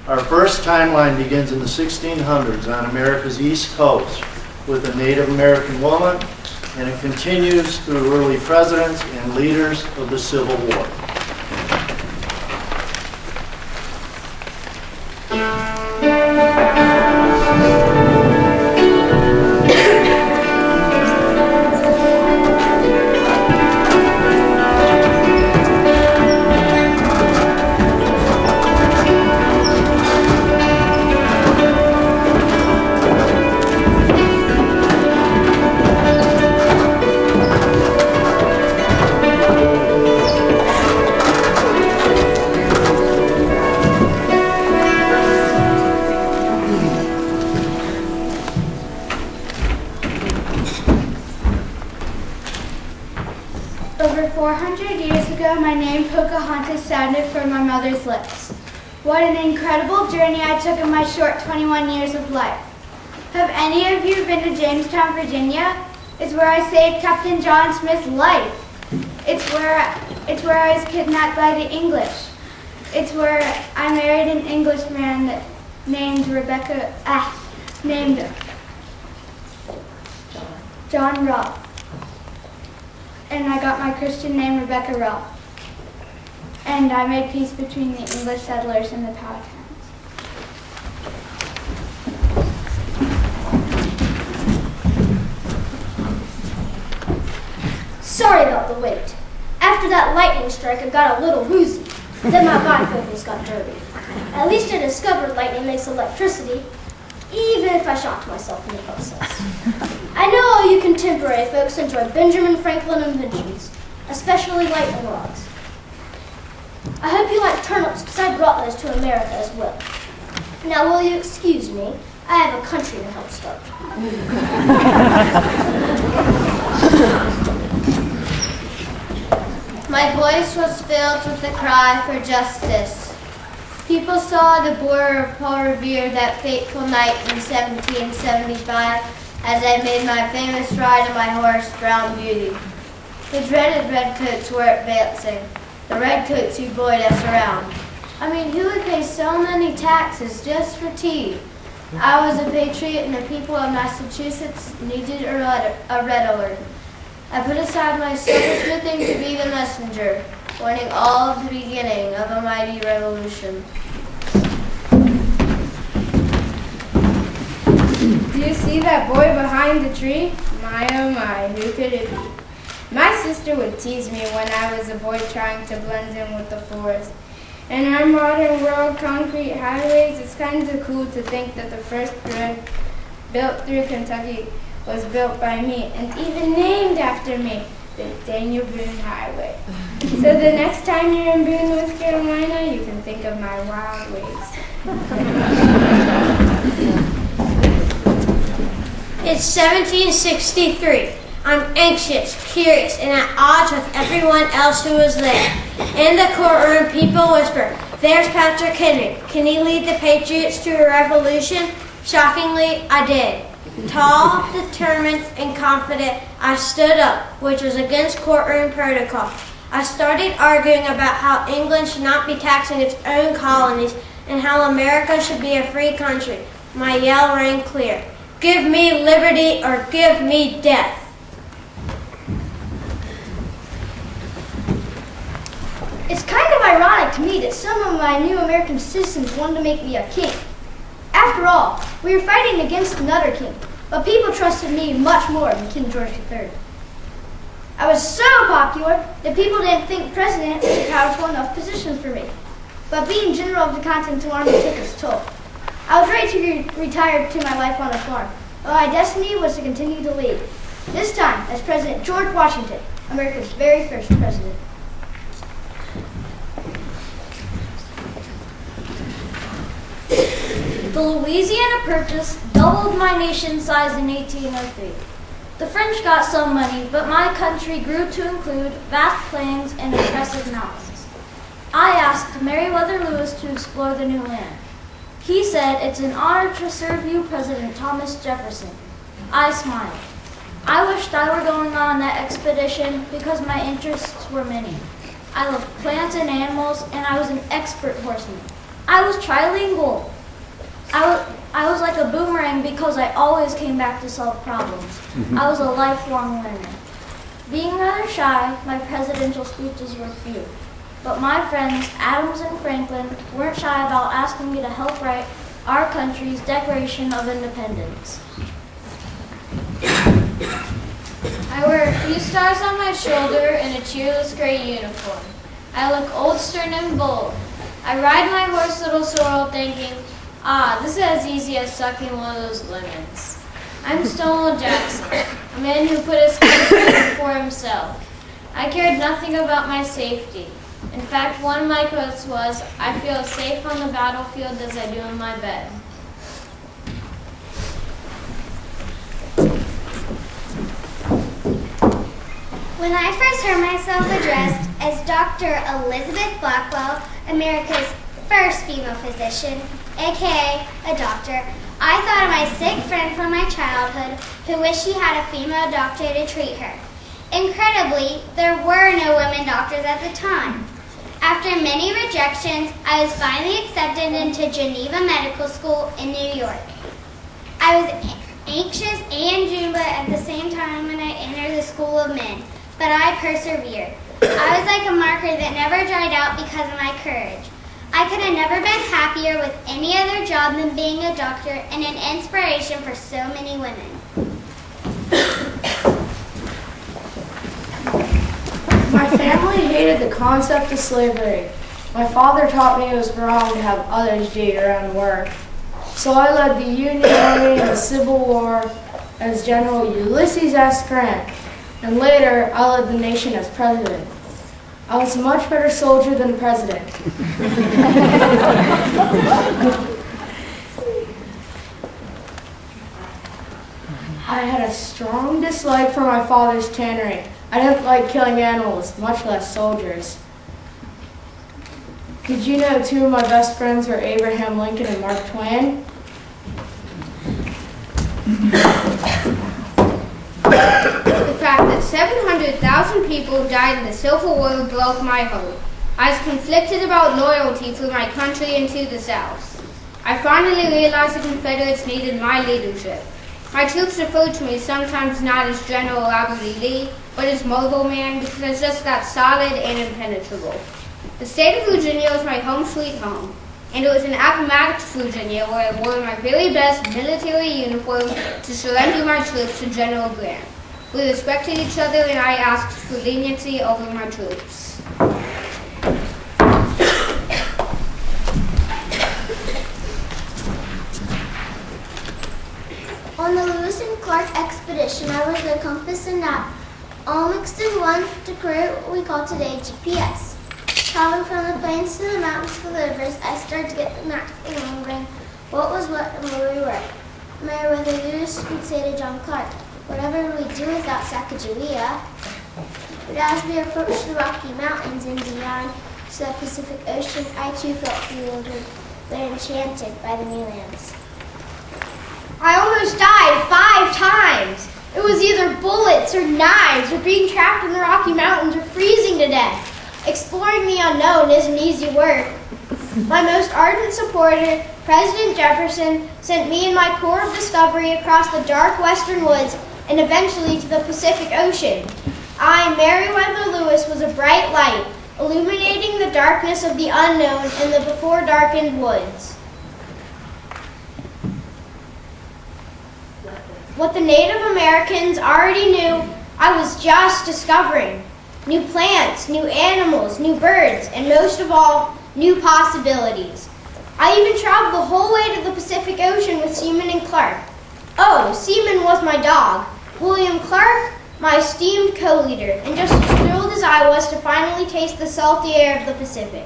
Our first timeline begins in the 1600s on America's East Coast with a Native American woman, and it continues through early presidents and leaders of the Civil War. Over 400 years ago, my name Pocahontas sounded from my mother's lips. What an incredible journey I took in my short 21 years of life. Have any of you been to Jamestown, Virginia? It's where I saved Captain John Smith's life. It's where I was kidnapped by the English. It's where I married an Englishman named John Robb. And I got my Christian name Rebecca Robb. And I made peace between the English settlers and the Powhatans. Sorry about the wait. After that lightning strike, I got a little woozy. Then my bifocals got dirty. At least I discovered lightning makes electricity, even if I shocked myself in the process. I know all you contemporary folks enjoy Benjamin Franklin inventions, especially lightning rods. I hope you like turnips, because I brought those to America as well. Now, will you excuse me? I have a country to help start. My voice was filled with the cry for justice. People saw the border of Paul Revere that fateful night in 1775 as I made my famous ride on my horse, Brown Beauty. The dreaded redcoats were advancing, the redcoats who buoyed us around. I mean, who would pay so many taxes just for tea? I was a patriot, and the people of Massachusetts needed a red alert. I put aside my silversmithing to be the messenger, warning all of the beginning of a mighty revolution. Do you see that boy behind the tree? My oh my, who could it be? My sister would tease me when I was a boy trying to blend in with the forest. In our modern world, concrete highways, it's kind of cool to think that the first bridge built through Kentucky was built by me and even named after me, the Daniel Boone Highway. So the next time you're in Boone, North Carolina, you can think of my wild ways. It's 1763. I'm anxious, curious, and at odds with everyone else who was there. In the courtroom, people whisper, "There's Patrick Henry. Can he lead the Patriots to a revolution?" Shockingly, I did. Tall, determined, and confident, I stood up, which was against courtroom protocol. I started arguing about how England should not be taxing its own colonies and how America should be a free country. My yell rang clear. Give me liberty or give me death. It's kind of ironic to me that some of my new American citizens wanted to make me a king. After all, we were fighting against another king, but people trusted me much more than King George III. I was so popular that people didn't think president was a powerful enough position for me. But being general of the Continental Army took its toll. I was ready to retire to my life on a farm, but my destiny was to continue to lead. This time as President George Washington, America's very first president. The Louisiana Purchase doubled my nation's size in 1803. The French got some money, but my country grew to include vast plains and impressive mountains. I asked Meriwether Lewis to explore the new land. He said, "It's an honor to serve you, President Thomas Jefferson." I smiled. I wished I were going on that expedition because my interests were many. I loved plants and animals, and I was an expert horseman. I was trilingual. I was like a boomerang because I always came back to solve problems. I was a lifelong learner. Being rather shy, my presidential speeches were few. But my friends, Adams and Franklin, weren't shy about asking me to help write our country's Declaration of Independence. I wear a few stars on my shoulder and a cheerless gray uniform. I look old, stern, and bold. I ride my horse, Little Sorrel, thinking, this is as easy as sucking one of those lemons. I'm Stonewall Jackson, a man who put his country before himself. I cared nothing about my safety. In fact, one of my quotes was, I feel as safe on the battlefield as I do in my bed. When I first heard myself addressed as Dr. Elizabeth Blackwell, America's first female physician, aka a doctor, I thought of my sick friend from my childhood who wished she had a female doctor to treat her. Incredibly, there were no women doctors at the time. After many rejections, I was finally accepted into Geneva Medical School in New York. I was anxious and jubilant at the same time when I entered the School of Men, but I persevered. I was like a marker that never dried out because of my courage. I could have never been happier with any other job than being a doctor and an inspiration for so many women. My family hated the concept of slavery. My father taught me it was wrong to have others do your own work. So I led the Union Army in the Civil War as General Ulysses S. Grant, and later I led the nation as president. I was a much better soldier than president. I had a strong dislike for my father's tannery. I didn't like killing animals, much less soldiers. Did you know two of my best friends were Abraham Lincoln and Mark Twain? The fact that 700,000 people died in the Civil War broke my heart. I was conflicted about loyalty for my country and to the South. I finally realized the Confederates needed my leadership. My troops referred to me sometimes not as General Robert E. Lee, but as Mobile Man because I was just that solid and impenetrable. The state of Virginia was my home sweet home, and it was in Appomattox, Virginia, where I wore my very best military uniform to surrender my troops to General Grant. We respected each other, and I asked for leniency over my troops. On the Lewis and Clark expedition, I was the compass and map, all mixed in one to create what we call today GPS. Traveling from the plains to the mountains to the rivers, I started to get the map remembering what was what and where we were. Meriwether Lewis would say to John Clark, "Whatever we do without Sacagawea." But as we approached the Rocky Mountains and beyond to the Pacific Ocean, I too felt bewildered, but enchanted by the new lands. I almost died 5 times. It was either bullets or knives or being trapped in the Rocky Mountains or freezing to death. Exploring the unknown isn't easy work. My most ardent supporter, President Jefferson, sent me and my Corps of Discovery across the dark western woods and eventually to the Pacific Ocean. I, Meriwether Lewis, was a bright light, illuminating the darkness of the unknown in the before-darkened woods. What the Native Americans already knew, I was just discovering. New plants, new animals, new birds, and most of all, new possibilities. I even traveled the whole way to the Pacific Ocean with Seaman and Clark. Oh, Seaman was my dog. William Clark, my esteemed co-leader, and just as thrilled as I was to finally taste the salty air of the Pacific.